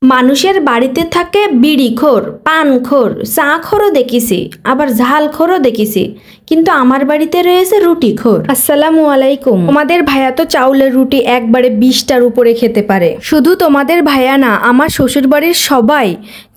মানুষের বাড়িতে থাকে বিড়িখোর, পানখোর, চাখোরও দেখিছি, আবার ঝালখোরও দেখিছি, কিন্তু আমার বাড়িতে রয়েছে রুটিখোর। আসসালামু আলাইকুম। তোমাদের ভাইয়া তো চাউলের রুটি একবারে 20টার উপরে খেতে পারে। শুধু তোমাদের ভাইয়া না, আমার শ্বশুর বাড়ির সবাই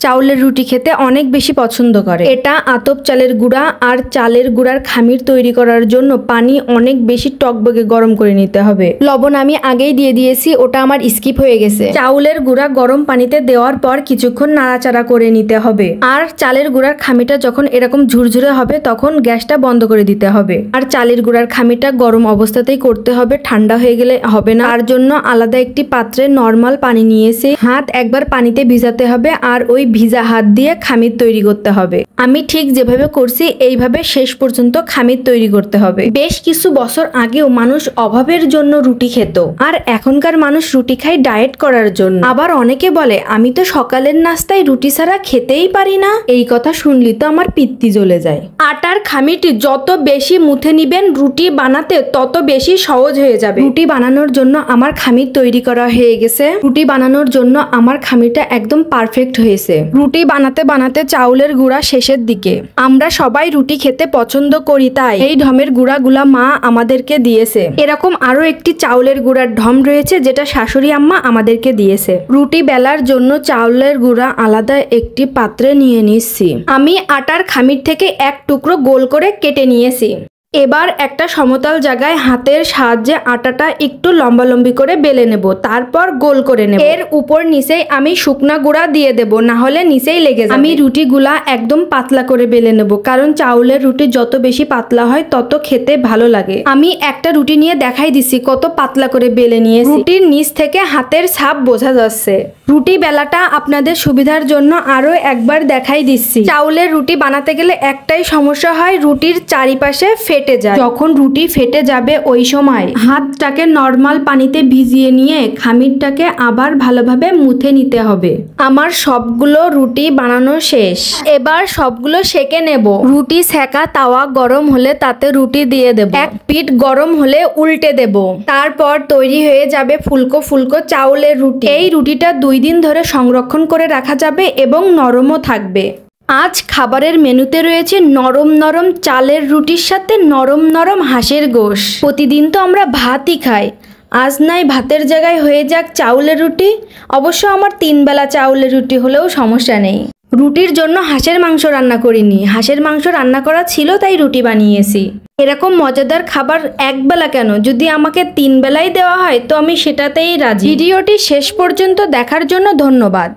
চাউলের রুটি খেতে অনেক বেশি পছন্দ করে। এটা আতপ চালের গুঁড়া আর চালের গুঁড়ার খামির তৈরি করার জন্য পানি অনেক বেশি টকবগে গরম করে নিতে হবে। লবণ আমি আগেই দিয়ে দিয়েছি, ওটা আমার স্কিপ হয়ে গেছে। চাউলের গুঁড়া গরম পানিতে দেওয়ার পর কিছুক্ষণ নাড়াচাড়া করে নিতে হবে। আর চালের গুঁড়ার খামিটা যখন এরকম ঝুরঝুরে হবে তখন গ্যাসটা বন্ধ করে দিতে হবে। আর চালের গুঁড়ার খামিটা গরম অবস্থাতেই করতে হবে, ঠান্ডা হয়ে গেলে হবে না। তার জন্য আলাদা একটি পাত্রে নর্মাল পানি নিয়েছি, হাত একবার পানিতে ভিজাতে হবে আর ওই ভিজা হাত দিয়ে খামির তৈরি করতে হবে। আমি ঠিক যেভাবে করছি এইভাবে শেষ পর্যন্ত খামির তৈরি করতে হবে। বেশ কিছু বছর আগেও মানুষ অভাবের জন্য রুটি খেত, আর এখনকার মানুষ রুটি খায় ডায়েট করার জন্য। আবার অনেকে বলে আমি তো সকালের নাস্তায় রুটি ছাড়া খেতেই পারি না। এই কথা শুনলি তো আমার পিত্তি জ্বলে যায়। আটার খামিটি যত বেশি মুথে নিবেন রুটি বানাতে তত বেশি সহজ হয়ে যাবে। রুটি বানানোর জন্য আমার খামির তৈরি করা হয়ে গেছে। রুটি বানানোর জন্য আমার খামিরটা একদম পারফেক্ট হয়েছে। রুটি বানাতে বানাতে চাউলের গুঁড়া শেষের দিকে। আমরা সবাই রুটি খেতে পছন্দ করি, তাই এই ঢমের গুঁড়াগুলা মা আমাদেরকে দিয়েছে। এরকম আরো একটি চাউলের গুঁড়ার ঢম রয়েছে যেটা শাশুড়ি আম্মা আমাদেরকে দিয়েছে। রুটি বেলার জন্য চাউলের গুঁড়া আলাদা একটি পাত্রে নিয়ে নিচ্ছি। আমি আটার খামির থেকে এক টুকরো গোল করে কেটে নিয়েছি। এবার একটা সমতল জায়গায় হাতের সাহায্যে আটাটা একটু লম্বালম্বি করে বেলে নেব, তারপর গোল করে নেব। এর উপর নিচেই আমি শুকনা গুঁড়া দিয়ে দেব, না হলে নিচেই লেগে যাবে। আমি রুটিগুলা একদম পাতলা করে বেলে নেব, কারণ চাউলের রুটি যত বেশি পাতলা হয় তত খেতে ভালো লাগে। আমি একটা রুটি নিয়ে দেখাই দিচ্ছি কত পাতলা করে বেলে নিয়েছি। রুটির নিচ থেকে হাতের ছাপ বোঝা যাচ্ছে। রুটি বেলাটা আপনাদের সুবিধার জন্য আরো একবার দেখাই দিচ্ছি। চাউলের রুটি বানাতে গেলে একটাই সমস্যা হয়, রুটির চারিপাশে ফেটে যায়। যখন রুটি ফেটে যাবে ওই সময় হাতটাকে নরমাল পানিতে ভিজিয়ে নিয়ে খামিরটাকে আবার ভালোভাবে মুথে নিতে হবে। আমার সবগুলো রুটি বানানো শেষ, এবার সবগুলো সেকে নেব। রুটি সেকা তাওয়া গরম হলে তাতে রুটি দিয়ে দেব। এক পিঠ গরম হলে উল্টে দেব। তারপর তৈরি হয়ে যাবে ফুলকো ফুলকো চাউলের রুটি। এই রুটিটা 2 দিন ধরে সংরক্ষণ করে রাখা যাবে এবং নরমও থাকবে। আজ খাবারের মেনুতে রয়েছে নরম নরম চালের রুটির সাথে নরম নরম হাঁসের গোশ। প্রতিদিন তো আমরা ভাতই খাই, আজ নাই ভাতের জায়গায় হয়ে যাক চাউলের রুটি। অবশ্য আমার 3 বেলা চাউলের রুটি হলেও সমস্যা নেই। রুটির জন্য হাঁসের মাংস রান্না করিনি, হাঁসের মাংস রান্না করা ছিল তাই রুটি বানিয়েছি। এরকম মজাদার খাবার একবেলা কেন, যদি আমাকে 3 বেলাই দেওয়া হয় তো আমি সেটাতেই রাজি। ভিডিওটি শেষ পর্যন্ত দেখার জন্য ধন্যবাদ।